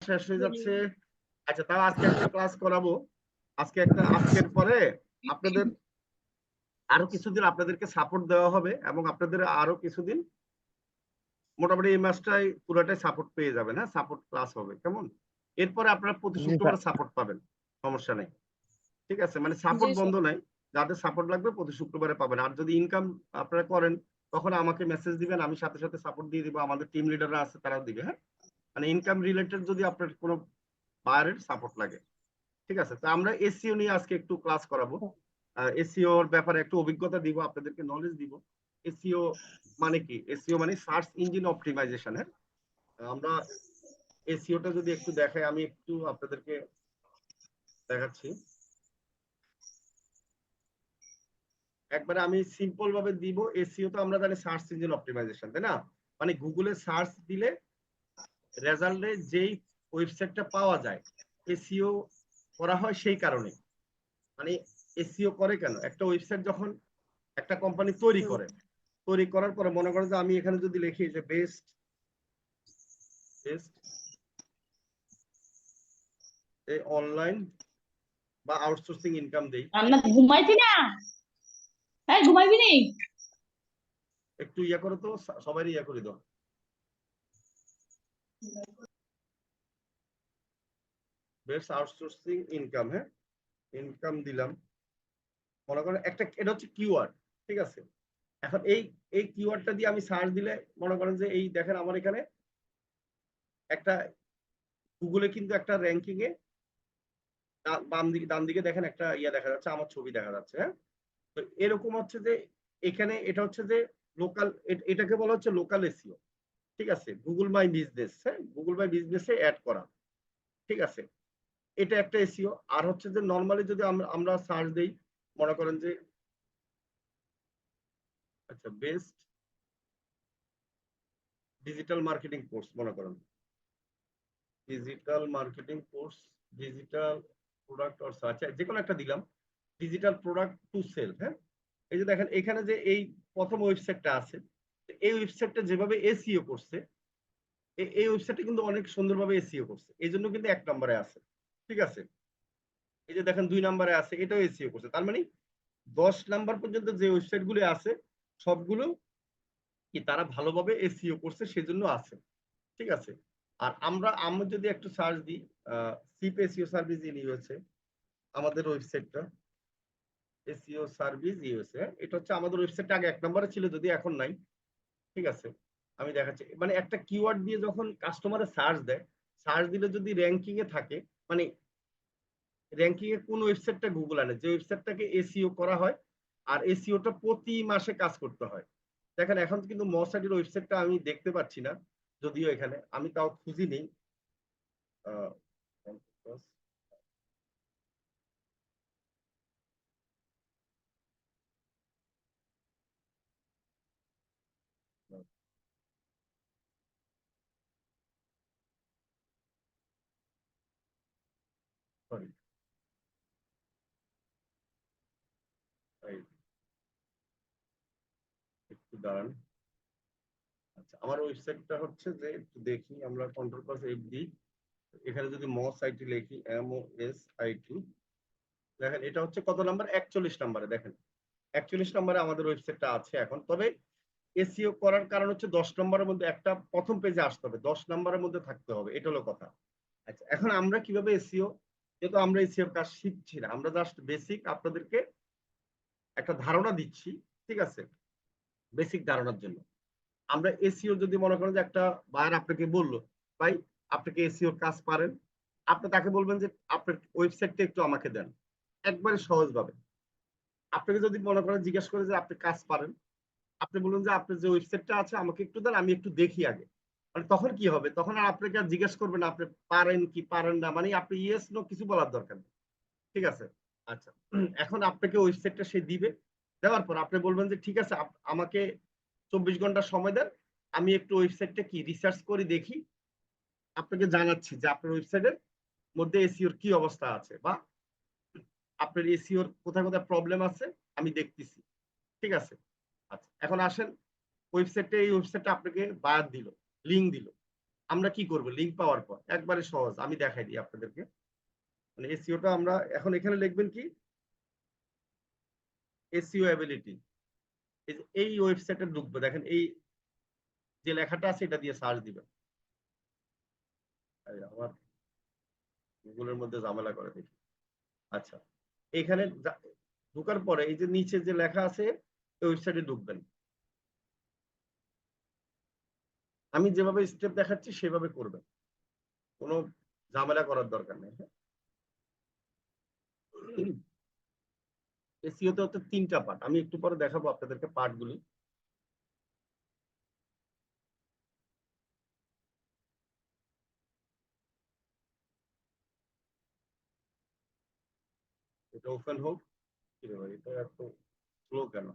শেষ হয়ে যাচ্ছে। আচ্ছা, তাও আজকে একটা ক্লাস করাবো। আজকের পরে আপনাদের আরো কিছুদিন আপনাদেরকে সাপোর্ট দেওয়া হবে, এবং আপনাদের আরো কিছুদিন মোটামুটি এই মাসটাই পুরোটাই সাপোর্ট পেয়ে যাবেন। হ্যাঁ, সাপোর্ট ক্লাস হবে, কেমন? এরপরে আপনারা প্রতি জি শুক্রবারে স্যার। সাপোর্ট পাবেন, সমস্যা নেই। ঠিক আছে, মানে জি সাপোর্ট স্যার। বন্ধ নাই। যাদের সাপোর্ট লাগবে প্রতি শুক্রবারে পাবেন। আর যদি ইনকাম আপনারা করেন তখন আমাকে মেসেজ দিবেন, আমি সাথে সাথে সাপোর্ট দিয়ে দিব। আমাদের টিম লিডাররা আছে, তারাও দিবে। হ্যাঁ, মানে ইনকাম রিলেটেড যদি আপনার কোনো বায়ারের সাপোর্ট লাগে। ঠিক আছে, তো আমরা এসইও নিয়ে আজকে একটু ক্লাস করাবো। এসইও এর ব্যাপারে একটু অভিজ্ঞতা দিব, আপনাদেরকে নলেজ দিব। এসইও মানে কি? এসইও মানে সার্চ ইঞ্জিন অপটিমাইজেশন। হ্যাঁ, আমরা এসইওটা যদি একটু দেখাই, আমি একটু আপনাদেরকে দেখাচ্ছি। একবারে আমি সিম্পল ভাবে দিব। এসইও তো আমরা জানি সার্চ ইঞ্জিন অপটিমাইজেশন, তাই না? মানে গুগলে সার্চ দিলে রেজাল্টে যেই ওয়েবসাইটটা পাওয়া যায়, এসইও করা হয় সেই কারণে। মানে এসইও করে কেন? একটা ওয়েবসাইট যখন একটা কোম্পানি তৈরি করার পরে মনে করেন যে আমি এখানে যদি লিখি যে বেস্ট অনলাইন বা আউটসোর্সিং ইনকাম দেই, আমরা ঘুমাইছি না, হ্যাঁ ঘুমাইবি নি। একটু ইয়া করো তো, সবাই ইয়া করে দাও। বেস্ট আউটসোর্সিং ইনকাম, হ্যাঁ, ইনকাম দিলাম। মনে করেন একটা, এটা হচ্ছে কিওয়ার্ড। ঠিক আছে, এখন এই কিওয়ার্ডটা দিয়ে আমি সার্চ দিলে মনে করেন যে এই দেখেন আমার এখানে একটা গুগলে কিন্তু একটা র্যাঙ্কিং এ ডান দিকে দেখেন একটা ইয়া দেখা যাচ্ছে, আমার ছবি দেখা যাচ্ছে। হ্যাঁ, তো এরকম হচ্ছে যে এখানে এটা হচ্ছে যে লোকাল, এটাকে বলা হচ্ছে লোকাল এসইও। ঠিক আছে, গুগল মাই বিজনেস, হ্যাঁ, গুগল মাই বিজনেসে অ্যাড করা। ঠিক আছে, এটা একটা এসইও। আর হচ্ছে যে নর্মালি যদি আমরা সার্চ দেই, মনে করেন যে আচ্ছা বেস্ট ডিজিটাল মার্কেটিং কোর্স, মনে করেন digital marketing course, digital product or search, যে কোনো একটা দিলাম, ডিজিটাল প্রোডাক্ট টু সেল। হ্যাঁ, এই যে দেখেন এখানে যে এই প্রথম ওয়েবসাইটটা আছে, এই ওয়েবসাইটটা যেভাবে এসইও করছে, এই ওয়েবসাইটটা কিন্তু অনেক সুন্দরভাবে এসইও করছে, এই জন্য কিন্তু 1 নম্বরে আছে। ঠিক আছে, এই যে দেখেন 2 নম্বরে আছে, এটাও এসইও করছে। তার মানে 10 নাম্বার পর্যন্ত যে ওয়েবসাইট গুলো আছে সবগুলো কি তারা ভালোভাবে এসইও করছে, সেজন্য আছে। ঠিক আছে, আর আমরা যদি একটু সার্চ দিই, sheep SEO service in USA, আমাদের ওয়েবসাইটটা এসইও সার্ভিস ইউএসএ, এটা হচ্ছে আমাদের ওয়েবসাইটটা আগে 1 নম্বরে ছিল, যদি এখন নাই। ঠিক আছে, আমি দেখাচ্ছি। মানে একটা কিওয়ার্ড দিয়ে যখন কাস্টমারে সার্চ দেয়, সার্চ দিলে যদি র্যাঙ্কিং এ থাকে, মানে র্যাঙ্কিং এ কোন ওয়েবসাইটটা গুগল আনে, যে ওয়েবসাইটটাকে এসইও করা হয়, আর এসইওটা প্রতি মাসে কাজ করতে হয়। দেখেন এখন কিন্তু মসাইটের ওয়েবসাইটটা আমি দেখতে পাচ্ছি না, যদিও এখানে আমি তাও খুঁজি নেই। সরি, একটু দাঁড়ান। আচ্ছা, আমার ওয়েবসাইটটা হচ্ছে যে একটু দেখি, আমরা কন্ট্রোল প্লাস এফ দিই, এখানে যদি মস আইটি লিখি, MOSIT, দেখেন এটা হচ্ছে কত নাম্বার, 41 নম্বরে। দেখেন 41 নম্বরে আমাদের ওয়েবসাইটটা আছে এখন। তবে এসইও করার কারণ হচ্ছে 10 নম্বরের মধ্যে একটা প্রথম পেজে আসতে হবে, 10 নম্বরের মধ্যে থাকতে হবে, এটা হলো কথা। আচ্ছা, এখন আমরা কিভাবে এসইও, যেহেতু আমরা এসইও কাজ শিখছি না, আমরা জাস্ট বেসিক আপনাদেরকে একটা ধারণা দিচ্ছি। ঠিক আছে, বেসিক ধারণার জন্য আমরা এসইও, যদি মনে করেন যে একটা বায়ার আপনাকে বললো, ভাই আপনি কি এসইওর কাজ পারেন, আপনি তাকে বলবেন যে আপনার ওয়েবসাইটটা একটু আমাকে দেন, একবারে সহজভাবে। আপনাকে যদি মনে করেন জিজ্ঞেস করে যে আপনি কাজ পারেন, আপনি বলুন যে আপনার যে ওয়েবসাইটটা আছে আমাকে একটু দেন, আমি একটু দেখি আগে। মানে তখন কি হবে, তখন আর আপনাকে আর জিজ্ঞেস করবেন না আপনি পারেন কি পারেন না, মানে আপনি ইয়েস নো কিছু বলার দরকার নেই। ঠিক আছে, আচ্ছা, এখন আপনাকে ওয়েবসাইটটা সে দিবে, দেওয়ার পর আপনি বলবেন যে ঠিক আছে আমাকে 24 ঘন্টা সময় দেন, আমি একটু ওয়েবসাইটটা কি রিসার্চ করে দেখি, আপনাকে জানাচ্ছি যে আপনার ওয়েবসাইটের মধ্যে এসইওর কি অবস্থা আছে, বা আপনার এসইওর কোথায় কোথায় প্রবলেম আছে আমি দেখতেছি। ঠিক আছে, আচ্ছা, এখন আসেন এই ওয়েবসাইটটা আপনাকে বায়ার দিল, লিঙ্ক দিল, আমরা কি করব লিঙ্ক পাওয়ার পর একবারে সহজ আমি দেখাই দিই আপনাদেরকে। মানে এসইওটা আমরা এখন এখানে লিখবেন কি এসইও অ্যাবিলিটি। এই ওয়েবসাইটে ঢুকবে দেখেন এই যে লেখাটা আছে এটা দিয়ে সার্চ দিবেন। আমার গুগলের মধ্যে ঝামেলা করে দেখি। আচ্ছা এখানে ঢোকার পরে এই যে নিচে যে লেখা আছে ওই ওয়েবসাইটে ঢুকবেন। আমি যেভাবে স্টেপ দেখাচ্ছি সেভাবে করবেন, কোনো ঝামেলা করার দরকার নেই। এসইওতে হচ্ছে 3টা পার্ট, আমি একটু পরে দেখাবো আপনাদেরকে পার্টগুলি। এটা ওপেন হোক। কি রে ভাই এটা এত স্লো কেন?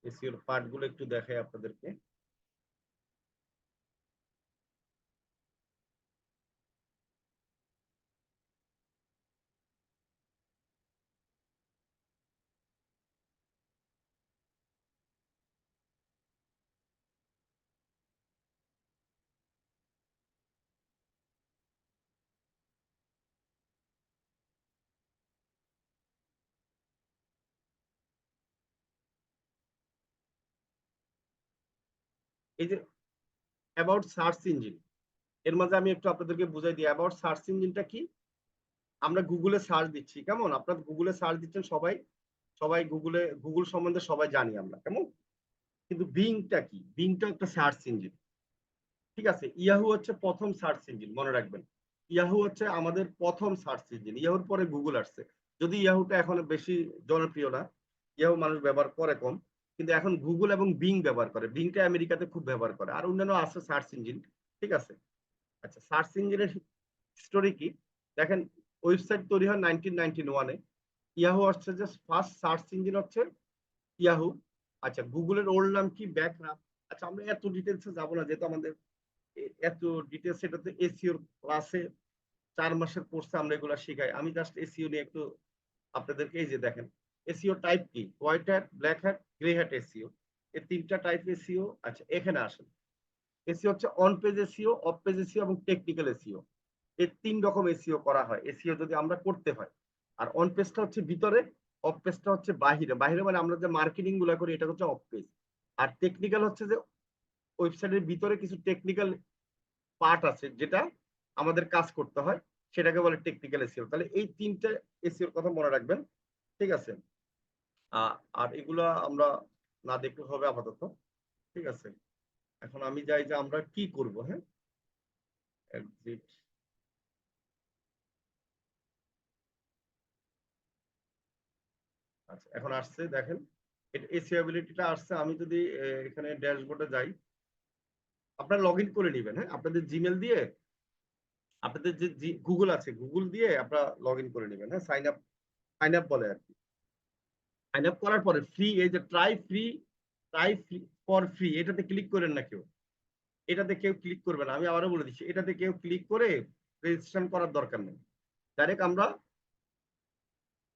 এসইওর পার্টগুলো একটু দেখাই আপনাদেরকে। এই যে অ্যাবাউট সার্চ ইঞ্জিন, এর মাঝে আমি একটু আপনাদেরকে বুঝাই দিই অ্যাবাউট সার্চ ইঞ্জিনটা কি। আমরা গুগলে সার্চ দিচ্ছি, কেমন আপনার গুগলে সার্চ দিচ্ছেন সবাই, সবাই গুগল সম্বন্ধে সবাই জানি আমরা, কেমন? কিন্তু বিংটা কি? বিংটা একটা সার্চ ইঞ্জিন, ঠিক আছে? ইয়াহু হচ্ছে প্রথম সার্চ ইঞ্জিন, মনে রাখবেন। ইয়াহু হচ্ছে আমাদের প্রথম সার্চ ইঞ্জিন, ইয়াহুর পরে গুগল আসছে। যদি ইয়াহুটা এখন বেশি জনপ্রিয় না, ইয়াহু মানুষ ব্যবহার করে কম, কিন্তু এখন গুগল এবং বিং ব্যবহার করে। বিংটা আমেরিকাতে খুব ব্যবহার করে, আর অন্যান্য আছে সার্চ ইঞ্জিন, ঠিক আছে? আচ্ছা সার্চ ইঞ্জিনের স্টোরি কি দেখেন, ওয়েবসাইট তৈরি হয় 1991-এ। ইয়াহু হচ্ছে যে ফার্স্ট সার্চ ইঞ্জিন হচ্ছে ইয়াহু। আচ্ছা গুগলের ওল্ড নাম কি? ব্যাকরাপ। আচ্ছা আমরা এত ডিটেলসে যাব না, যেহেতু আমাদের এত ডিটেলস, এটাতে এসইওর ক্লাসে 4 মাসের কোর্সে আমরা এগুলো শিখাই। আমি জাস্ট এসইও নিয়ে একটু আপনাদেরকে, এই যে দেখেন এসইও টাইপ কি, white hat, black hat, grey hat SEO, এই 3টা টাইপ এসইও। আচ্ছা এখানে আসেন, এসইও হচ্ছে on page SEO, off page SEO এবং টেকনিক্যাল এসইও। এই 3 রকম এসইও করা হয় এসইও যদি আমরা করতে হয়। আর অন পেজটা হচ্ছে ভিতরে, অফ পেজটা হচ্ছে বাহিরে। বাহিরে মানে আমরা যে মার্কেটিং গুলো করি এটা হচ্ছে অফ পেজ। আর টেকনিক্যাল হচ্ছে যে ওয়েবসাইটের ভিতরে কিছু টেকনিক্যাল পার্ট আছে যেটা আমাদের কাজ করতে হয়, সেটাকে বলে টেকনিক্যাল এসইও। তাহলে এই 3টে এসইওর কথা মনে রাখবেন, ঠিক আছে? আর এগুলা আমরা না দেখলে হবে আপাতত, ঠিক আছে? এখন আমি যাই যে আমরা কি করব। হ্যাঁ, এক্সিট। আচ্ছা এখন আসছে দেখেন, এটা এসইও অ্যাবিলিটিটা আসছে। আমি যদি এখানে ড্যাশবোর্ডে যাই, আপনারা লগ ইন করে নেবেন। হ্যাঁ, আপনাদের জিমেল দিয়ে, আপনাদের যে গুগল আছে গুগল দিয়ে আপনারা লগ ইন করে নেবেন। হ্যাঁ, সাইন আপ বলে আর কি। সাইন আপ করার পরে ফ্রি, এই যে ট্রাই ফ্রি ফর ফ্রি, এটাতে ক্লিক করেন না কেউ। এটাতে কেউ ক্লিক করবে না, আমি আবারও বলে দিচ্ছি, এটাতে কেউ ক্লিক করে রেজিস্ট্রেশন করার দরকার নেই। ডাইরেক্ট আমরা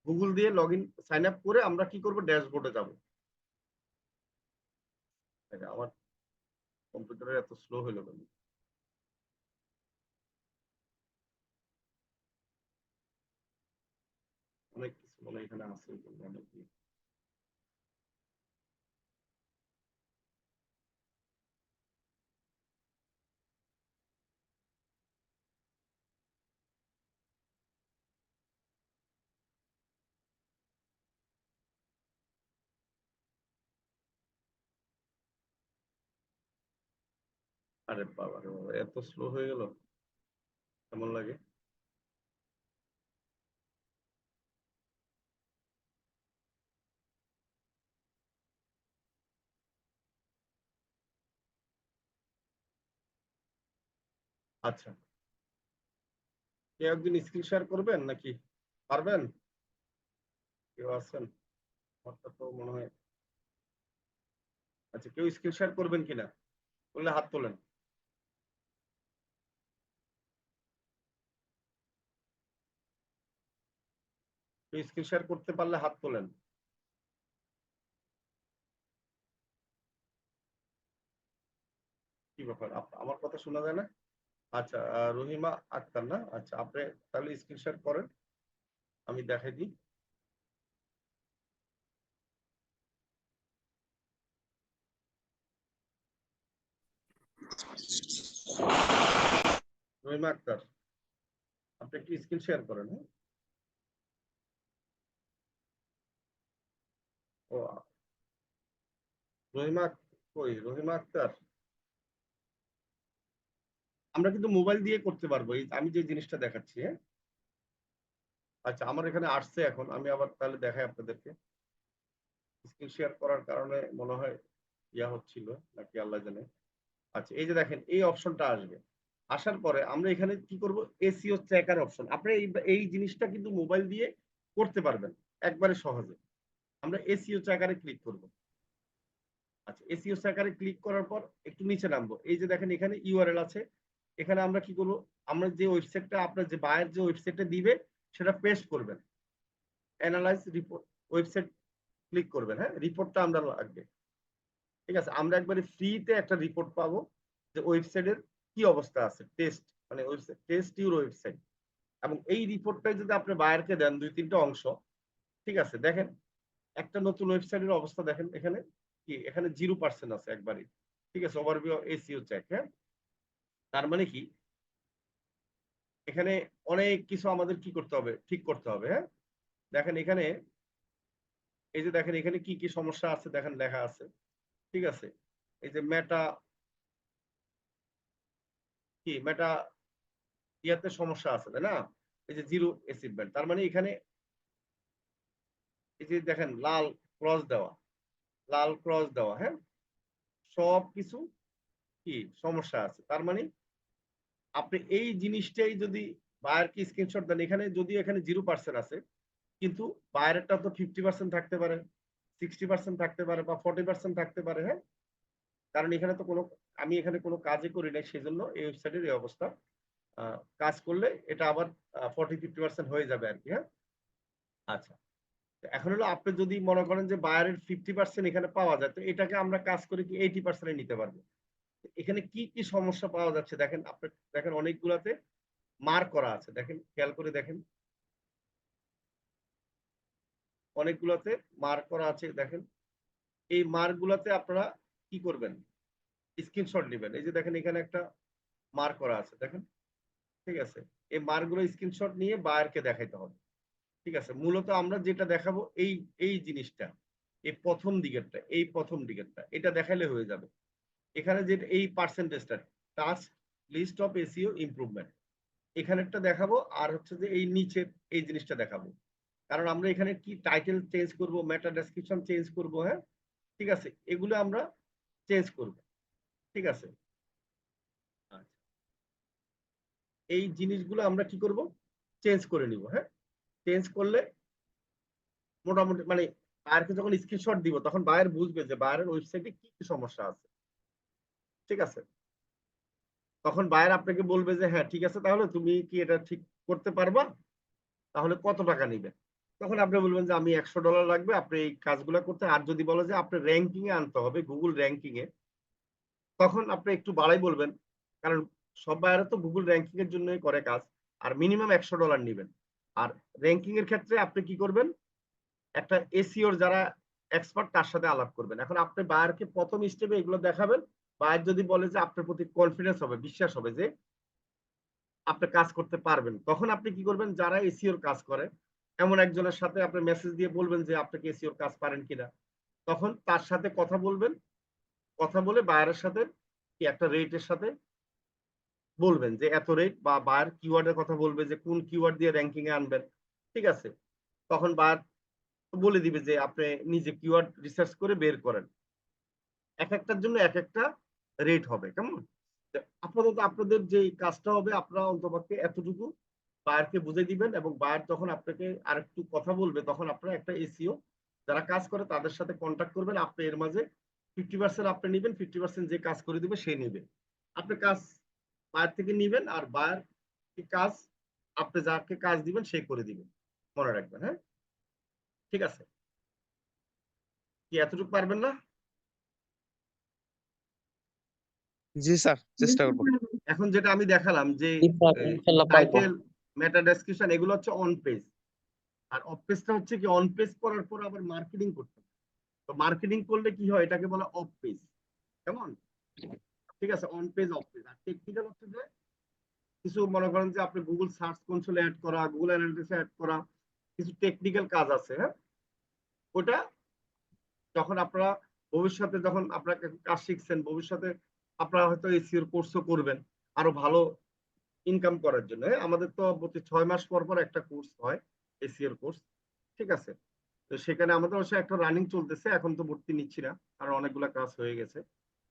গুগল দিয়ে লগ ইন সাইন আপ করে আমরা কি করব, ড্যাশবোর্ডে যাব। আমার কম্পিউটারে এত স্লো হলো কেন? অনেক কিছু মনে হয় এখানে আছে, অনেক আরে বাবা রে বাবা, এত স্লো হয়ে গেল, কেমন লাগে? আচ্ছা কেউ একদিন স্ক্রিন শেয়ার করবেন নাকি? পারবেন? কেউ আছেন? আমারটা তো মনে হয়। আচ্ছা কেউ স্ক্রিন শেয়ার করবেন কিনা, করলে হাত তোলেন। কেউ স্ক্রিন শেয়ার করতে পারলে হাত তোলেন। কি ব্যাপার, আমার কথা শোনা যায় না? আচ্ছা, রহিমা আক্তার না? আচ্ছা, আপনি তাহলে স্ক্রিন শেয়ার করেন, আমি দেখাই দিই। রহিমা আক্তার, আপনি একটু স্ক্রিন শেয়ার করেন। হ্যাঁ, ও রহিমা, কই রহিমা আক্তার? আমরা কিন্তু মোবাইল দিয়ে করতে পারবো, এই আমি যে জিনিসটা দেখাচ্ছি। হ্যাঁ, আচ্ছা, আমার এখানে আসছে এখন, আমি আবার তাহলে দেখাই আপনাদেরকে। স্ক্রিন শেয়ার করার কারণে মনে হয় ইয়া হচ্ছিল নাকি আল্লাহ জানে। আচ্ছা, এই যে দেখেন এই অপশনটা আসবে, আসার পরে আমরা এখানে কি করব, এসইও ট্র্যাকার অপশন। আপনি এই জিনিসটা কিন্তু মোবাইল দিয়ে করতে পারবেন একবারে সহজে। আমরা এসইও ট্র্যাকারে ক্লিক করব। আচ্ছা, এসইও ট্র্যাকারে ক্লিক করার পর একটু নিচে নামবো, এই যে দেখেন এখানে ইউআরএল আছে। এখানে আমরা কি করব, আমরা যে ওয়েবসাইটটা আপনার যে বায়ার যে ওয়েবসাইটটা দিবে সেটা পেস্ট করবেন। অ্যানালাইজ রিপোর্ট ওয়েবসাইট ক্লিক করবেন। হ্যাঁ, রিপোর্টটা আমরা লাগবে। ঠিক আছে, আমরা একবারে ফ্রিতে একটা রিপোর্ট পাবো যে ওয়েবসাইটের কি অবস্থা আছে, টেস্ট মানে ওয়েবসাইট টেস্ট ইউর ওয়েবসাইট। এবং এই রিপোর্টটাই যদি আপনি বায়ারকে দেন 2-3টা অংশ, ঠিক আছে, দেখেন একটা নতুন ওয়েবসাইটের অবস্থা দেখেন এখানে কি, এখানে 0% আছে একবারই। ঠিক আছে, ওভারভিউ এসইও চেক। হ্যাঁ, তার মানে কি এখানে অনেক কিছু আমাদের কি করতে হবে, ঠিক করতে হবে। হ্যাঁ, দেখেন এখানে, এই যে দেখেন এখানে কি কি সমস্যা আছে দেখেন লেখা আছে। ঠিক আছে, এই যে মেটা কি মেটা ইয়াতে সমস্যা আছে, তাই না? এই যে জিরো অ্যাচিভমেন্ট, তার মানে এখানে এই যে দেখেন লাল ক্রস দেওয়া, লাল ক্রস দেওয়া। হ্যাঁ, সব কিছু কি সমস্যা আছে, তার মানে আপনি এই জিনিসটাই যদি বায়ারকে স্ক্রিনশট দেন, এখানে যদি এখানে 0% আছে, কিন্তু বায়ারেরটা তো 50% থাকতে পারে, 60% থাকতে পারে, বা 40% থাকতে পারে। হ্যাঁ, কারণ এখানে তো কোনো, আমি এখানে কোনো কাজই করি নাই, সেজন্য এই ওয়েবসাইটের এই অবস্থা। কাজ করলে এটা আবার 40-50% হয়ে যাবে আর কি। হ্যাঁ, আচ্ছা, এখন হলো আপনি যদি মনে করেন যে বায়ারের 50% এখানে পাওয়া যায়, তো এটাকে আমরা কাজ করে কি 80% নিতে পারবো। এখানে কি কি সমস্যা পাওয়া যাচ্ছে দেখেন, আপনি দেখেন অনেকগুলাতে মার্ক করা আছে, দেখেন খেয়াল করে দেখেন, অনেকগুলাতে মার্ক করা আছে দেখেন। এই মার্ক গুলাতে আপনারা কি করবেন, স্ক্রিনশট নেবেন। এই যে দেখেন এখানে একটা মার্ক করা আছে দেখেন। ঠিক আছে, এই মার্ক গুলো স্ক্রিনশট নিয়ে বায়ারকে দেখাইতে হবে। ঠিক আছে, মূলত আমরা যেটা দেখাবো এই এই জিনিসটা, এই প্রথম দিকেরটা এটা দেখাইলে হয়ে যাবে। এখানে যে এই পার্সেন্টেজটা, touch list of SEO improvement, এখানেরটা দেখাবো। আর হচ্ছে যে এই নিচের এই জিনিসটা দেখাবো, কারণ আমরা এখানে কি টাইটেল চেঞ্জ করব, মেটা ডেসক্রিপশন চেঞ্জ করব। হ্যাঁ, ঠিক আছে, এগুলো আমরা চেঞ্জ করব। ঠিক আছে, আচ্ছা, এই জিনিসগুলো আমরা কি করব, চেঞ্জ করে নিব। হ্যাঁ, চেঞ্জ করলে মোটামুটি মানে বায়ারকে যখন স্ক্রিনশট দিব তখন বায়ার বুঝবে যে বায়ারের ওয়েবসাইটে কি কি সমস্যা আছে। ঠিক আছে, তখন বায়ার আপনাকে বলবে যে হ্যাঁ ঠিক আছে, তাহলে তুমি কি এটা ঠিক করতে পারবা, তাহলে কত টাকা নিবে। তখন আপনি বলবেন যে আমি $100 লাগবে আপনি এই কাজগুলো করতে। আর যদি বলে যে আপনি র্যাঙ্কিং এ আনতে হবে, গুগল র্যাঙ্কিং এ, তখন আপনি একটু বাড়াই বলবেন, কারণ সব বায়ারও তো গুগল র্যাঙ্কিং এর জন্যই করে কাজ। আর মিনিমাম $100 নিবেন। আর র্যাঙ্কিং এর ক্ষেত্রে আপনি কি করবেন, একটা এসইওর যারা এক্সপার্ট তার সাথে আলাপ করবেন। এখন আপনি বায়ারকে প্রথম স্টেপে এগুলো দেখাবেন। বায়ার যদি বলে যে আপনার প্রতি কনফিডেন্স হবে, বিশ্বাস হবে যে আপনি কাজ করতে পারবেন, তখন আপনি কি করবেন, যারা এসইওর কাজ করে এমন একজনের সাথে আপনি মেসেজ দিয়ে বলবেন যে আপনি কি এসইওর কাজ পারেন কিনা। তখন তার সাথে কথা বলবেন, কথা বলে বায়ারের সাথে কি একটা রেটের সাথে বলবেন যে এত রেট, বা বায়ার কিওয়ার্ডের কথা বলবে যে কোন কিওয়ার্ড দিয়ে র্যাঙ্কিং এ আনবেন। ঠিক আছে, তখন বায়ার বলে দিবে যে আপনি নিজে কিওয়ার্ড রিসার্চ করে বের করেন। এক একটার জন্য এক একটা রেট হবে, কেমন? আপাতত আপনাদের যে কাজটা হবে, আপনারা অন্তপক্ষে এতটুকু বায়ারকে বুঝে দিবেন, এবং বায়ার যখন আপনাকে আরেকটু কথা বলবে তখন আপনারা একটা এসইও যারা কাজ করে তাদের সাথে কন্ট্যাক্ট করবেন। আপনি এর মাঝে 50% আপনি নিবেন, 50% যে কাজ করে দিবে সে নিবে। আপনি কাজ বায়ার থেকে নিবেন, আর বায়ার কাজ আপনি যাকে কাজ দিবেন সে করে দিবেন। মনে রাখবেন। হ্যাঁ, ঠিক আছে, কি এতটুকু পারবেন না? জি স্যার, চেষ্টা করবো। এখন যেটা আমি দেখালাম যে জি স্যার, ইনশাল্লাহ পারবো। টাইটেল, মেটা ডেসক্রিপশন এগুলো হচ্ছে অন পেজ, আর অফ পেজটা হচ্ছে কি অন পেজ করার পর আবার মার্কেটিং করতে হবে। তো মার্কেটিং করলে কি হয়, এটাকে বলা অফ পেজ। কেমন? ঠিক আছে, অন পেজ অফ পেজ। আর টেকনিক্যাল হচ্ছে যে কিছু মনে করেন যে আপনি গুগল সার্চ কনসোলে অ্যাড করা, গুগল অ্যানালিটিক্সে অ্যাড করা, কিছু টেকনিক্যাল কাজ আছে, হ্যাঁ। ওটা যখন আপনারা ভবিষ্যতে যখন আপনারা কাজ শিখছেন, ভবিষ্যতে আপনারা হয়তো এসইও কোর্সও করবেন আরো ভালো ইনকাম করার জন্য, হ্যাঁ? আমাদের তো প্রতি 6 মাস পর পর একটা কোর্স হয়, এসইও কোর্স, ঠিক আছে? তো সেখানে আমাদের অবশ্য একটা রানিং চলতেছে, এখন তো ভর্তি নিচ্ছি না কারণ অনেকগুলো ক্লাস হয়ে গেছে।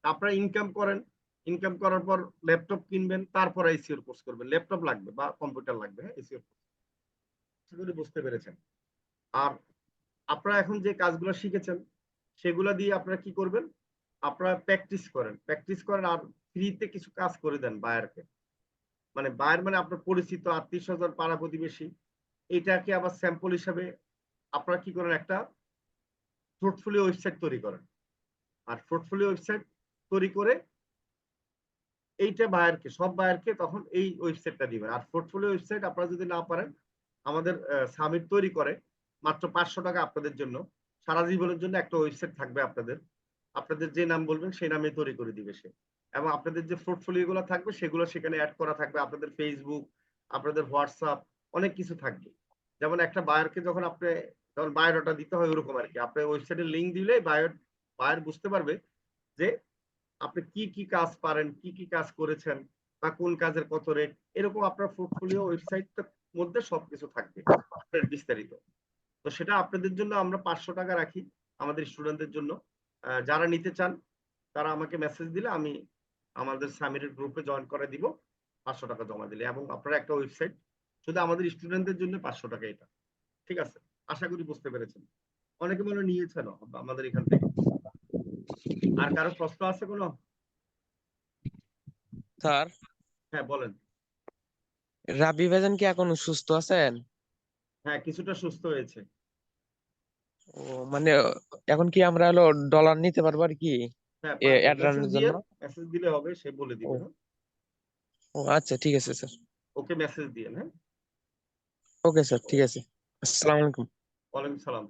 আপনারা ইনকাম করেন, ইনকাম করার পর ল্যাপটপ কিনবেন, তারপর এসইও কোর্স করবেন। ল্যাপটপ লাগবে বা কম্পিউটার লাগবে, হ্যাঁ, এসইও কোর্স। যদি বুঝতে পেরেছেন। আর আপনারা এখন যে কাজগুলো শিখেছেন সেগুলা দিয়ে আপনারা কি করবেন, আপনারা প্র্যাকটিস করেন, প্র্যাকটিস করেন, আর ফ্রিতে কিছু কাজ করে দেন বায়ারকে। মানে বায়ার মানে আপনার পরিচিত আত্মীয় স্বজন, পাড়া প্রতিবেশী, এটাকে আবার স্যাম্পল হিসাবে আপনারা কি করেন, একটা পোর্টফোলিও ওয়েবসাইট তৈরি করেন। আর পোর্টফোলিও ওয়েবসাইট তৈরি করে এইটা বায়ারকে, সব বায়ারকে তখন এই ওয়েবসাইটটা দিবেন। আর পোর্টফোলিও ওয়েবসাইট আপনারা যদি না পারেন, আমাদের সামিট তৈরি করে মাত্র 500 টাকা আপনাদের জন্য, সারা জীবনের জন্য একটা ওয়েবসাইট থাকবে আপনাদের। আপনাদের যে নাম বলবেন সেই নামে তৈরি করে দিবে সে। এবং আপনাদের যে পোর্টফোলিও গুলো থাকবে সেগুলো সেখানে অ্যাড করা থাকবে, আপনাদের ফেসবুক, আপনাদের হোয়াটসঅ্যাপ, অনেক কিছু থাকবে। যেমন একটা বায়ারকে যখন আপনি যখন বায়োডাটা দিতে হয় ওরকম আর কি, আপনি ওয়েবসাইটের লিঙ্ক দিলে বায়ার বুঝতে পারবে যে আপনি কি কি কাজ পারেন, কি কি কাজ করেছেন, বা কোন কাজের কত রেট, এরকম আপনার পোর্টফোলিও ওয়েবসাইটটার মধ্যে সবকিছু থাকবে বিস্তারিত। তো সেটা আপনাদের জন্য আমরা 500 টাকা রাখি আমাদের স্টুডেন্টদের জন্য। যারা নিতে চান তারা আমাকে মেসেজ দিলে আমি আমাদের সামিরের গ্রুপে জয়েন করে দিব, 500 টাকা জমা দিলে, এবং আপনারা একটা ওয়েবসাইট শুধু আমাদের স্টুডেন্টদের জন্য 500 টাকা এটা। ঠিক আছে, আশা করি বুঝতে পেরেছেন। অনেকে মনে হয় নিয়েছেন আমাদের এখান থেকে। আর কারো প্রশ্ন আছে কোনো? স্যার, হ্যাঁ বলেন। রাবি ভাইজান কি এখন সুস্থ আছেন? হ্যাঁ, কিছুটা সুস্থ হয়েছে। ও মানে এখন কি আমরা হলো ডলার নিতে পারবো আর কি হ্যাঁ পারবেন, অ্যাড মেসেজ রানের দিয়ে, জন্য? মেসেজ দিলে হবে, সে বলে ও দিবে। হ্যাঁ, ও আচ্ছা, ঠিক আছে স্যার। ওকে মেসেজ দিয়ে। হ্যাঁ, ওকে স্যার, ঠিক আছে। আসসালামু আলাইকুম। ওয়ালাইকুম সালাম।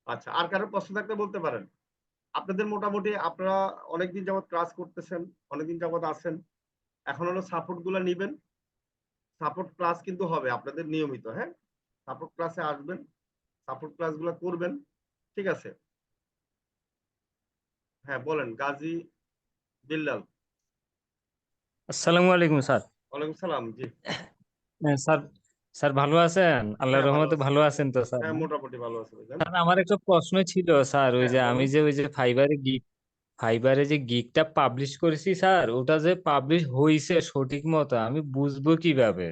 আচ্ছা, আর কারো প্রশ্ন থাকলে বলতে পারেন। আপনাদের মোটামুটি আপনারা অনেকদিন যাবত ক্লাস করতেছেন, অনেকদিন যাবত আছেন, এখন হলো সাপোর্ট গুলা নিবেন। সাপোর্ট ক্লাস কিন্তু হবে আপনাদের নিয়মিত, হ্যাঁ। সাপোর্ট ক্লাসে আসবেন, সাপোর্ট ক্লাস গুলা করবেন, ঠিক আছে। হ্যাঁ বলেন, গাজী বিল্লাল। আসসালামু আলাইকুম স্যার। ওয়ালাইকুম সালাম। জি স্যার, স্যার ভালো আছেন? আল্লাহর হ্যাঁ ভালো রহমতে আছি। ভালো আছেন তো স্যার? হ্যাঁ মোটামুটি ভালো আছে ভাইজান। স্যার আমার একটা প্রশ্ন ছিল স্যার, হ্যাঁ বলুন। ওই যে ফাইবারে যে গিগটা পাবলিশ করেছি স্যার, ওটা যে পাবলিশ হয়েছে সঠিক মতো আমি বুঝবো কিভাবে?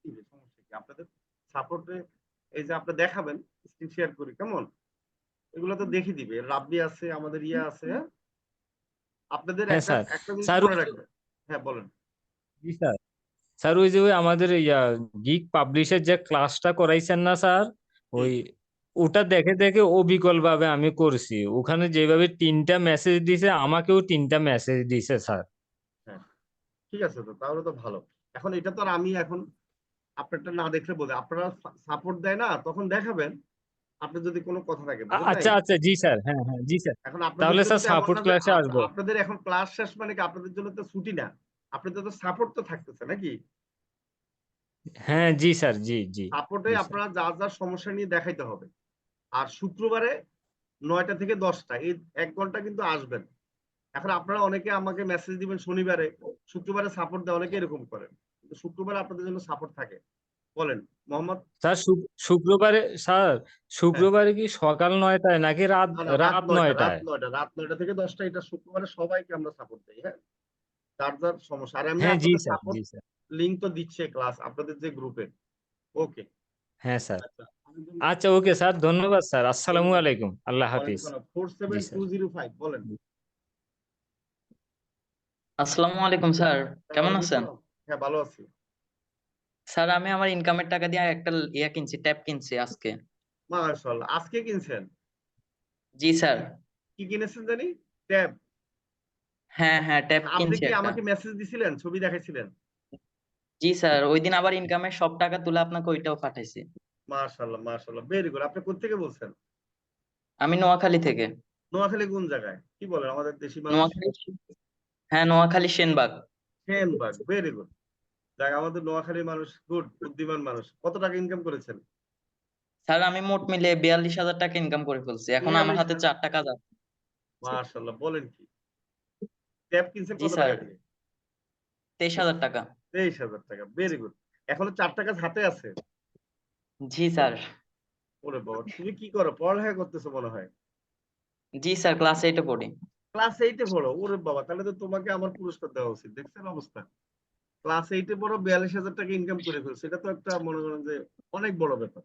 ঠিক আছে, সমস্যা কি আপনাদের সাপোর্টে, এই যে আপনি দেখাবেন, স্ক্রিন শেয়ার করি কেমন, এগুলো তো দেখে দিবে, রাব্বি আছে, আমাদের ইয়া আছে, হ্যাঁ। আপনাদের হ্যাঁ একটা স্যার। একটা জিনিস স্যার মনে রাখবেন। হ্যাঁ বলেন। জি স্যার। স্যার ওই আমাদের গিগ পাবলিশের যে ক্লাসটা করাইছেন না স্যার, জি ওই জি। ওটা দেখে দেখে অবিকল ভাবে আমি করছি। ওখানে যেভাবে 3টা মেসেজ দিছে, আমাকেও 3টা মেসেজ দিছে স্যার। হ্যাঁ ঠিক আছে, তো তাহলে তো ভালো। এখন এটা তো আর আমি এখন আপনারটা না দেখলে বোঝে, আপনারা সাপোর্ট দেয় না তখন দেখাবেন, আপনার যদি কোনো কথা থাকে, বুঝেন নাই? আচ্ছা আচ্ছা, জি স্যার, হ্যাঁ হ্যাঁ জি স্যার। এখন আপনাদের তাহলে জন্য স্যার তো এমন সাপোর্ট না যে ক্লাসে আসবো। আপনাদের এখন ক্লাস শেষ মানে কি আপনাদের জন্য তো ছুটি না, আপনাদের তো সাপোর্ট তো থাকতেছে নাকি। হ্যাঁ জি স্যার, জি জি। সাপোর্টে জি স্যার। আপনারা যা যা সমস্যা নিয়ে দেখাইতে হবে। আর শুক্রবারে 9টা থেকে 10টা, এই 1 ঘন্টা কিন্তু আসবেন। এখন আপনারা অনেকে আমাকে মেসেজ দিবেন শনিবারে, শুক্রবারে সাপোর্ট দেয়, অনেকে এরকম করেন, কিন্তু শুক্রবারে আপনাদের জন্য সাপোর্ট থাকে। বলেন মোহাম্মদ। স্যার শুক্রবারে স্যার, হ্যাঁ, শুক্রবারে কি সকাল 9টায় নাকি রাত না না, রাত রাত 9টা, রাত 9টায়? 9টা, রাত 9টা থেকে 10টা, এটা শুক্রবারে সবাইকে আমরা সাপোর্ট দিই, হ্যাঁ। যার যার সমস্যা, আর এমনি হ্যাঁ জি আপনাদের স্যার, সাপোর্ট জি স্যার। লিঙ্ক তো দিচ্ছে ক্লাস আপনাদের যে গ্রুপে। ওকে। হ্যাঁ স্যার। আচ্ছা, আচ্ছা ওকে স্যার, ধন্যবাদ স্যার। আসসালামু আলাইকুম, আল্লাহ হাফিজ। জি স্যার। 47,205 বলেন। আসসালামু আলাইকুম স্যার, হ্যাঁ কেমন ওয়ালাইকুম আছেন? সালাম। হ্যাঁ ভালো আছি। স্যার আমি আমার ইনকামের টাকা দিয়ে একটা ইয়া কিনছি, ট্যাব কিনছি আজকে। মাশাআল্লাহ, আজকে কিনছেন? জি স্যার। কি কিনেছেন জানি? ট্যাব। হ্যাঁ হ্যাঁ ট্যাব আপনি কিনছি কি একটা। আমাকে মেসেজ দিছিলেন, ছবি দেখাইছিলেন? জি স্যার, ওই দিন আবার ইনকামের সব টাকা তুলে আপনাকে ওইটাও পাঠাইছি। মাশাআল্লাহ মাশাআল্লাহ, ভেরি গুড। আপনি কোত্থেকে বলছেন? আমি নোয়াখালী থেকে। নোয়াখালী কোন জায়গায়? কি বলেন, আমাদের দেশি মানুষ। নোয়াখালী, হ্যাঁ নোয়াখালী সেনবাগ। Senbag, very good. যাক, আমাদের নোয়াখালীর মানুষ গুড, বুদ্ধিমান মানুষ। কত টাকা ইনকাম করেছেন? স্যার আমি মোট মিলে 42,000 টাকা ইনকাম করে ফেলছি, এখন আমার হাতে 42,000। 4টা কাজ আছে। মাশাআল্লাহ, বলেন কি! ট্যাব কিনছেন জি কত স্যার, টাকা দিয়ে? 23,000 টাকা। 23,000 টাকা, ভেরি গুড। এখনো 4টা কাজ হাতে আছে? জি স্যার। ওরে বাবা, তুমি কি করো? পড়ালেখা করতেছো মনে হয়। জি স্যার, ক্লাস 8-এ পড়ি। ক্লাস 8-এ পড়ো? ওরে বাবা, তাহলে তো তোমাকে আমার পুরস্কার দেওয়া উচিত। দেখছেন অবস্থা? ক্লাস 8-এ পড়ো, 42,000 টাকা ইনকাম করে ফেলছো। এটা তো একটা, মনে করেন যে, অনেক বড় ব্যাপার।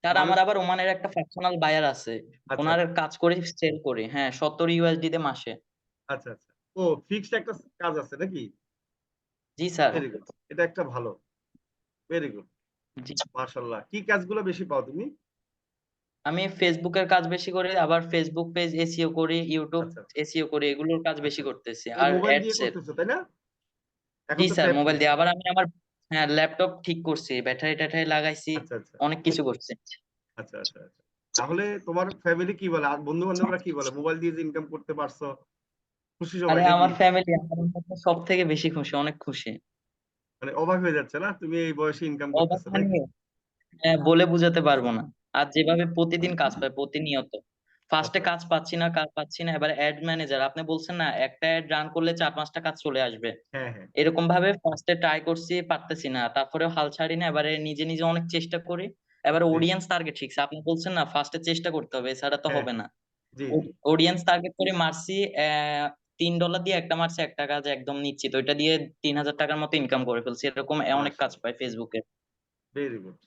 স্যার মানুষ। আমার আবার ওমানের একটা ফ্র্যাকশনাল বায়ার আছে, আচ্ছা ওনার আচ্ছা কাজ করে সেল করি, হ্যাঁ 70 USD তে মাসে। আচ্ছা আচ্ছা। ও, ফিক্সড একটা কাজ আছে নাকি? জি স্যার। Very good. এটা একটা ভালো। Very good. জি, মাশাআল্লাহ। কি কাজগুলো বেশি পাও তুমি? আমি ফেসবুকের কাজ বেশি করি, আবার ফেসবুক পেজ এসইও করি, ইউটিউব আচ্ছা আচ্ছা এসইও করি, এগুলোর কাজ বেশি আচ্ছা। করতেছি, এই আর মোবাইল দিয়ে অ্যাডস এর। করতেছো তাই না? এখন জি তো স্যার, ট্যাব মোবাইল নেই। দিয়ে, আবার আমি আমার, হ্যাঁ ল্যাপটপ ঠিক করছি, ব্যাটারি ট্যাটারি লাগাইছি, আচ্ছা আচ্ছা অনেক কিছু করছি। আচ্ছা আচ্ছা আচ্ছা। তাহলে তোমার ফ্যামিলি কি বলে, আর বন্ধু বান্ধবরা কি বলে, মোবাইল দিয়ে যে ইনকাম করতে পারছো? খুশি আরে সবাই নাকি? আমার ফ্যামিলি আমার মধ্যে সব থেকে বেশি খুশি, অনেক খুশি। মানে অবাক হয়ে যাচ্ছে না, তুমি এই বয়সে ইনকাম অবাক করতেছো, তাই মানে, কি? হ্যাঁ বলে বুঝাতে পারবো না। আর যেভাবে প্রতিদিন কাজ পাই, প্রতিনিয়ত ফার্স্টে আচ্ছা কাজ পাচ্ছি না, কাজ পাচ্ছি না, এবার অ্যাড ম্যানেজার, আপনি বলছেন না একটা অ্যাড রান করলে 4-5টা কাজ চলে আসবে, হ্যাঁ হ্যাঁ। এরকম ভাবে ফার্স্টে ট্রাই করছি, পারতেছি না, তারপরেও হাল ছাড়ি না, এবারে নিজে নিজে অনেক চেষ্টা করি। এবারে জি অডিয়েন্স টার্গেট শিখছি, আপনি বলছেন না ফার্স্টে চেষ্টা করতে হবে, এছাড়া তো হ্যাঁ। হবে না। জি জি। অডিয়েন্স টার্গেট করে মারছি, $3 দিয়ে একটা মারছি, একটা কাজ একদম নিশ্চিত, ওইটা দিয়ে 3,000 টাকার মতো ইনকাম করে ফেলছি, এরকম অনেক কাজ মাশাআল্লাহ, পাই ফেসবুকে। Very good.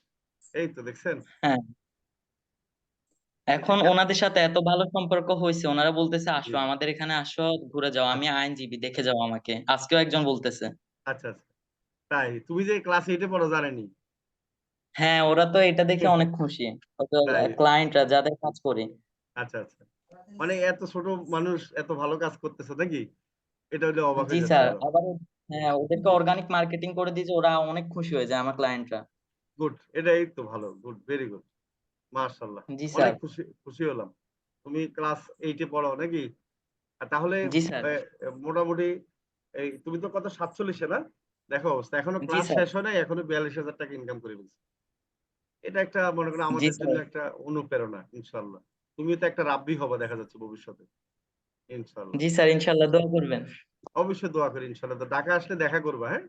এই তো দেখছেন। হ্যাঁ, এই যে এখন ওনাদের সাথে এত ভালো সম্পর্ক হয়েছে, ওনারা বলতেছে জি। আসো আমাদের এখানে, আসো ঘুরে যাও, আমি আচ্ছা আইনজীবী, দেখে যাও আমাকে, আজকেও একজন বলতেছে। আচ্ছা আচ্ছা। তাই তুমি যে ক্লাস 8-এ পড়ো জানেনি? হ্যাঁ ওরা তো এটা দেখে অনেক খুশি, তাই। ক্লায়েন্টরা যাদের কাজ করি। আচ্ছা আচ্ছা। মানে এত ছোট মানুষ এত ভালো কাজ করতেছে নাকি? এটা হলে অবাক জি হয়ে যাচ্ছে স্যার, আরো। আবার হ্যাঁ ওদেরকে অর্গানিক মার্কেটিং করে দিয়েছে, ওরা অনেক খুশি হয়ে যায় আমার ক্লায়েন্টরা। গুড, এটাই তো ভালো। Good, very good. মাশাআল্লাহ। জি অনেক স্যার। খুশি খুশি হলাম। তুমি ক্লাস 8-এ পড়ো নাকি? তাহলে জি স্যার। এ, মোটামুটি এই তুমি তো কত 47-এ না? দেখো অবস্থা, এখনো জি ক্লাস স্যার। শেষ হয় নাই, এখনো 42,000 টাকা ইনকাম করে ফেলছো। এটা একটা, মনে করেন, জি আমাদের জন্য স্যার। একটা অনুপ্রেরণা ইনশাআল্লাহ। তুমিও তো একটা রাব্বি হবে দেখা যাচ্ছে ভবিষ্যতে ইনশাআল্লাহ। জি স্যার, ইনশাল্লাহ দোয়া করবেন। অবশ্যই দোয়া করি ইনশাআল্লাহ। তো ঢাকা আসলে দেখা করবা, হ্যাঁ?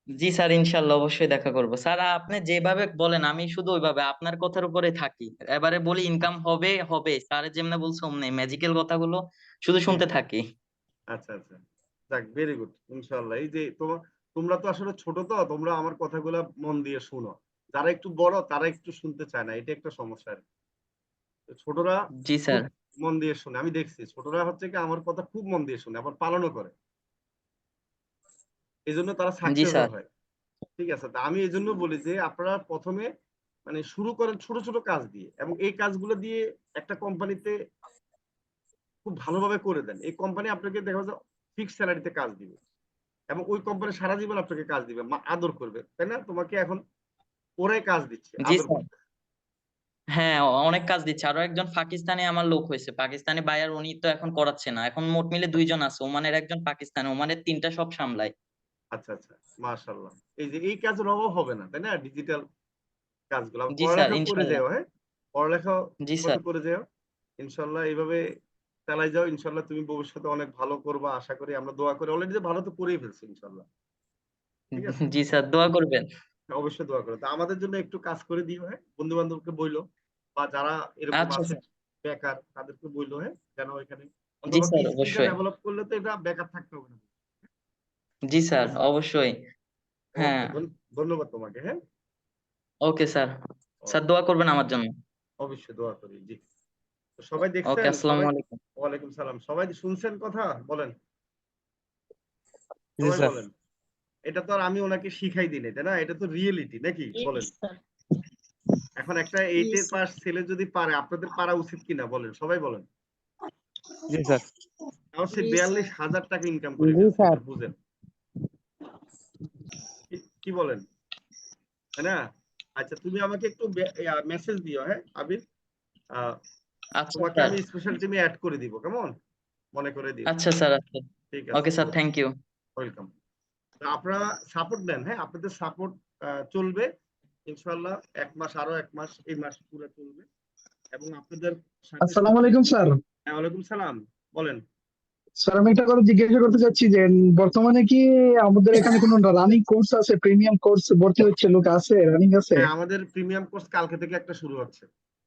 জি স্যার, ইনশাল্লাহ অবশ্যই দেখা করবো স্যার, আপনি যেভাবে বলেন আমি শুধু ওইভাবে আপনার কথার উপরে থাকি, এবারে বলি ইনকাম হবে হবে, স্যার যেমনে বলছে অমনি ম্যাজিক্যাল কথাগুলো শুধু জি শুনতে জি। থাকি। আচ্ছা আচ্ছা। যাক, ভেরি গুড ইনশাআল্লাহ। এই যে তোমরা তো আসলে ছোট, তো তোমরা আমার কথাগুলা মন দিয়ে শুনো। যারা একটু বড় তারা একটু শুনতে চায় না, এটা একটা সমস্যা আর কি। তো ছোটরা জি খুব স্যার। মন দিয়ে শুনে, আমি দেখছি ছোটরা হচ্ছে কি আমার কথা খুব মন দিয়ে শুনে, আবার পালনও করে। এই জন্য তারা জি সাকসেসও স্যার। হয়। ঠিক আছে? তা আমি এজন্য বলি যে আপনারা ১ম এ মানে শুরু করেন ছোট ছোট কাজ দিয়ে, এবং এই কাজগুলো দিয়ে একটা কোম্পানিতে খুব ভালোভাবে করে দেন। এই কোম্পানি আপনাকে দেখা যাচ্ছে ফিক্সড সেলারিতে কাজ দিবে, এবং ওই কোম্পানি সারা জীবন আপনাকে কাজ দিবে, আদর করবে, তাই না? তোমাকে এখন ওরাই কাজ দিচ্ছে, জি আদর স্যার। করতে। হ্যাঁ অনেক কাজ দিচ্ছে, আরো একজন পাকিস্তানি আমার লোক হয়েছে, পাকিস্তানি বায়ার, উনি তো এখন করাচ্ছে না, এখন মোট মিলে 2 জন আছে, ওমানের একজন, পাকিস্তানি, ওমানের 3টা সব সামলায়। আচ্ছা আচ্ছা। মাশাআল্লাহ। এই যে এই কাজের অভাব হবে না, তাই না? ডিজিটাল কাজগুলো। আবার জি স্যার, পড়ালেখা করে ইনশাল্লাহ। যাও, হ্যাঁ? পড়ালেখা জি ঠিকমতো স্যার। করে যাও। ইনশাআল্লাহ এইভাবে চালাই যাও। ইনশাআল্লাহ তুমি ভবিষ্যতে অনেক ভালো করবা আশা করি। আমরা দোয়া করি। অলরেডি যে ভালো তো করেই ফেলছি ইনশাআল্লাহ। ঠিক আছে? জি স্যার, দোয়া করবেন। অবশ্যই দোয়া করো। তো আমাদের জন্য একটু কাজ করে দিও, হ্যাঁ? বন্ধু-বান্ধবকে বইলো, বা যারা এরকম আচ্ছা আছে স্যার। বেকার তাদেরকে বইলো, হ্যাঁ? যেন এখানে জি অন্তত স্যার, স্কিলটা অবশ্যই। ডেভেলপ করলে তো এটা বেকার থাকতে হবে না। জি ঠিক স্যার, আছে? অবশ্যই। হ্যাঁ। ওকে, ধন্যবাদ তোমাকে, হ্যাঁ? Okay sir. স্যার ওকে, দোয়া করবেন আমার জন্য। অবশ্যই দোয়া করি। জি। তো সবাই ওকে, দেখছেন? আসসালামু সবাই আলাইকুম। ওয়ালাইকুম সালাম। সবাই শুনছেন কথা? বলেন। জি সবাই স্যার। বলেন। এটা তো আর আমি ওনাকে শিখাই দিই নাই, তাই না? এটা তো রিয়েলিটি নাকি? বলেন। Yes, sir. এখন একটা 8 Yes, এর sir. পাস ছেলে যদি পারে, আপনাদের পারা উচিত কিনা বলেন? সবাই বলেন। জি স্যার। তাও সে 42,000 টাকা ইনকাম করে জি ফেলছে, স্যার। এটা বুঝেন। কি বলেন, তাই না? আচ্ছা, তুমি আমাকে একটু মেসেজ দিও, হ্যাঁ আবির, আহ, আচ্ছা তোমাকে স্যার, আমি স্পেশাল টিমে অ্যাড করে দিব, কেমন, মনে করে দিও। আচ্ছা স্যার, আচ্ছা, ঠিক আছে, okay sir, thank you. Welcome. আপনারা সাপোর্ট দেন, হ্যাঁ আপনাদের সাপোর্ট চলবে ইনশাআল্লাহ। 1 মাস, আরো 1 মাস, এই মাস পুরো চলবে, এবং আপনাদের সাথে আসসালামু আলাইকুম স্যার। হ্যাঁ, ওয়ালাইকুম সালাম, বলেন। স্যার আমি একটা কথা জিজ্ঞাসা করতে চাচ্ছি যে বর্তমানে কি আমাদের এখানে কোনো রানিং কোর্স আছে, প্রিমিয়াম কোর্স ভর্তি হচ্ছে লোক আছে, রানিং আছে? হ্যাঁ, আমাদের প্রিমিয়াম কোর্স কালকে থেকে একটা শুরু হচ্ছে।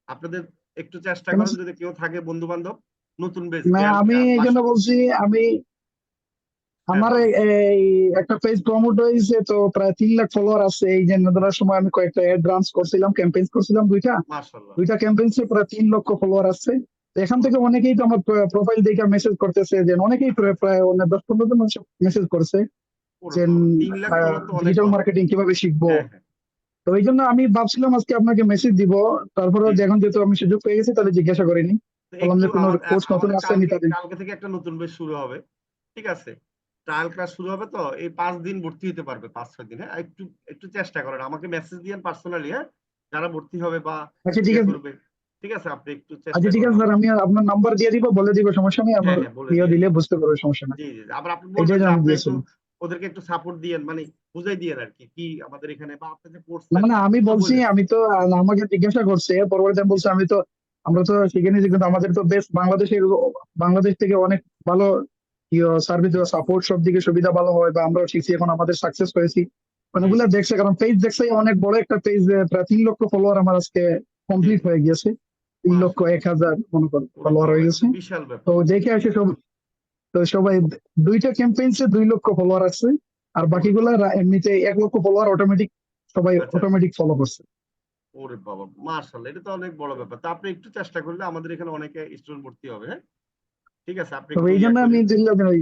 আপনাদের একটু চেষ্টা কেন করেন, যদি কেউ থাকে বন্ধু বান্ধব, নতুন বেচ না, আমি এই জন্য বলছি, আমি হ্যাঁ আমার বলেন। এই একটা পেজ প্রমোট হয়েছে, তো প্রায় 3 লাখ ফলোয়ার আছে। এই যে ধরার সময় আমি কয়েকটা অ্যাড রান করছিলাম, ক্যাম্পেইন করছিলাম মাশাআল্লাহ। দুইটা ক্যাম্পেইনসে প্রায় 3 লক্ষ ফলোয়ার আছে। তো এখান থেকে অনেকেই তো আমার প্রোফাইল দেখে মেসেজ করতেছে, যে অনেকেই প্রায় 10-15 জন মেসেজ করছে ওরে যে বাবা, 3 লাখ ফলোয়ার তো অনেক ডিজিটাল ভালো। মার্কেটিং কিভাবে শিখবো। হ্যাঁ হ্যাঁ, তো এই জন্য আমি ভাবছিলাম আজকে আপনাকে মেসেজ দিব, তারপরে জি জি। এখন যেহেতু আমি সুযোগ পেয়ে গেছি তাহলে জিজ্ঞাসা করিনি, তো বললাম একটু যে কোনো কোর্স নতুন আমাদের আসছে নি কালকে তাদের। কালকে থেকে একটা নতুন বেচ শুরু হবে, ঠিক আছে? ট্রায়াল ক্লাস শুরু হবে, তো এই 5 দিন ভর্তি হতে পারবে, 5-6 দিন। হ্যাঁ, একটু একটু চেষ্টা করেন, আমাকে মেসেজ দিয়েন পার্সোনালি, হ্যাঁ, যারা ভর্তি হবে বা আচ্ছা ঠিক ইয়ে আছে। করবে, ঠিক আছে? আপনি একটু চেষ্টা আচ্ছা ঠিক করেন আছে স্যার, আমাকে। আমি আপনার নাম্বার দিয়ে দিব, বলে দিব, সমস্যা নেই। হ্যাঁ আপনার হ্যাঁ, বলে ইয়ে দিয়ে। দিলে বুঝতে পারবে, সমস্যা না। জি জি, আবার আপনি এইটাই বলবেন যে জন্য আমি আপনি একটু দিয়েছিলাম। ওদেরকে একটু সাপোর্ট দিয়েন, মানে বুঝাই দিয়েন আর কি, কি আমাদের এখানে, বা আপনি যে না পড়ছেন মানে আমি তো বলছি, বললেন। আমি তো আমাকে জিজ্ঞাসা করছে, পরবর্তীতে আমি বলছি আমি তো, আমরা তো শিখে নিয়েছি, কিন্তু আমাদের তো বেশ বাংলাদেশ থেকে অনেক ভালো সার্ভিস সাপোর্ট সব দিকে সুবিধা ভালো হয়, বা আমরাও শিখছি, এখন আমাদের সাকসেস হয়েছি। মানে জি ওগুলা জি, দেখছে, কারণ পেজ দেখছে অনেক বড় একটা পেজ, প্রায় 3 লক্ষ ফলোয়ার আমার আজকে জি কমপ্লিট জি, হয়ে গিয়েছে। 3,01,000 মনে করেন ওরে ফলোয়ার বাবা, হয়ে এটা গেছে। তো বিশাল তো ব্যাপার। দেখে আসে সব, তো সবাই দুইটা ক্যাম্পেইনসে 2 লক্ষ ফলোয়ার আছে, আর ওরে বাকিগুলা বাবা, এমনিতে 1 লক্ষ ফলোয়ার অটোমেটিক, সবাই আচ্ছা আচ্ছা, অটোমেটিক ফলো করছে। ওরে বাবা, মাশাআল্লাহ, এটা তো অনেক বড় ব্যাপার। তা আপনি একটু চেষ্টা করলে আমাদের এখানে অনেকে স্টুডেন্ট ভর্তি হবে, হ্যাঁ, ঠিক আছে? আপনি তবে একটু এই ইয়া জন্য আমি করেন। দিলাম ওই,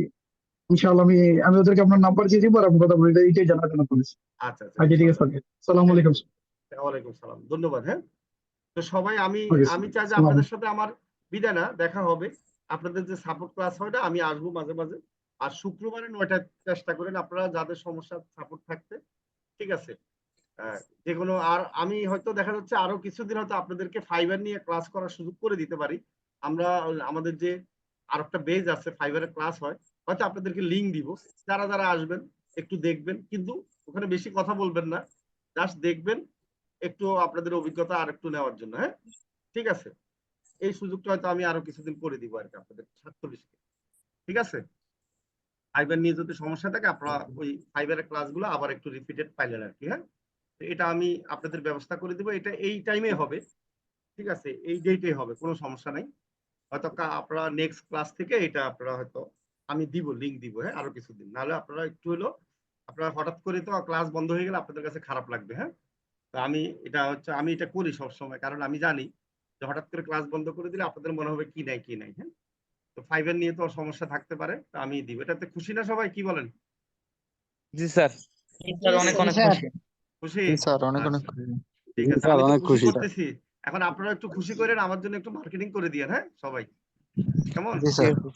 ইনশাআল্লাহ আমি ওদেরকে আপনার নাম্বার দিয়ে দিব, আর আমি কথা বলি, এইটাই জানার জন্য করেছি। আচ্ছা আচ্ছা, আচ্ছা ঠিক আছে, ইনশাআল্লাহ। ওকে, সালাম থ্যাংক আলাইকুম। ইউ। ওয়ালাইকুম সালাম, ধন্যবাদ। হ্যাঁ, তো সবাই, আমি ওকে, আমি চাই যে সালাম। আপনাদের সাথে আমার বিদায় না, দেখা হবে। আপনাদের যে সাপোর্ট ক্লাস হয় না, আমি আসবো মাঝে মাঝে। আর শুক্রবারে 9টায় চেষ্টা করেন আপনারা, যাদের সমস্যা সাপোর্ট থাকতে, ঠিক আছে? যে কোনো, আর আমি হয়তো দেখা যাচ্ছে আরো কিছুদিন হয়তো আপনাদেরকে ফাইবার নিয়ে ক্লাস করার সুযোগ করে দিতে পারি। আমরা আমাদের যে আর একটা বেজ আছে, ফাইবারের ক্লাস হয়, হয়তো আপনাদেরকে লিঙ্ক দিব। যারা যারা আসবেন একটু দেখবেন, কিন্তু ওখানে বেশি কথা বলবেন না, জাস্ট দেখবেন, একটু আপনাদের অভিজ্ঞতা আর একটু নেওয়ার জন্য, হ্যাঁ, ঠিক আছে? এই সুযোগটা হয়তো আমি আরো কিছুদিন করে দিব আর কি আপনাদের ছাত্রলীগকে, ঠিক আছে? ফাইবার নিয়ে যদি সমস্যা থাকে, আপনারা ওই ফাইবারের ক্লাসগুলো আবার একটু রিপিটেড পাইলেন আর কি, হ্যাঁ। তো এটা আমি আপনাদের ব্যবস্থা করে দিব, এটা এই টাইমে হবে, ঠিক আছে? এই ডেটে হবে, কোনো সমস্যা নাই। হয়তো আপনারা নেক্সট ক্লাস থেকে এটা আপনারা হয়তো আমি দিব, লিংক দিব, হ্যাঁ, আরো কিছুদিন। নাহলে আপনারা একটু হলো, আপনারা হঠাৎ করে তো ক্লাস বন্ধ হয়ে গেলে আপনাদের কাছে খারাপ লাগবে, হ্যাঁ। তো আমি এটা করি সবসময়, কারণ আমি জানি যে হঠাৎ করে ক্লাস বন্ধ করে দিলে আপনাদের মনে হবে কি নাই কি নাই, হ্যাঁ। তো ফাইবার নিয়ে তো সমস্যা থাকতে পারে, তো আমি দিব। এটাতে খুশি না সবাই, কি বলেন? জি স্যার। জি স্যার, অনেক অনেক খুশি। খুশি? স্যার অনেক অনেক আচ্ছা, খুশি। ঠিক আছে, স্যার আমি তো অনেক খুশি খুশি স্যার। করতেছি। এখন আপনারা একটু খুশি করেন, আমার জন্য একটু মার্কেটিং করে দিয়েন, হ্যাঁ সবাই, কেমন? জি ঠিক স্যার। আছে।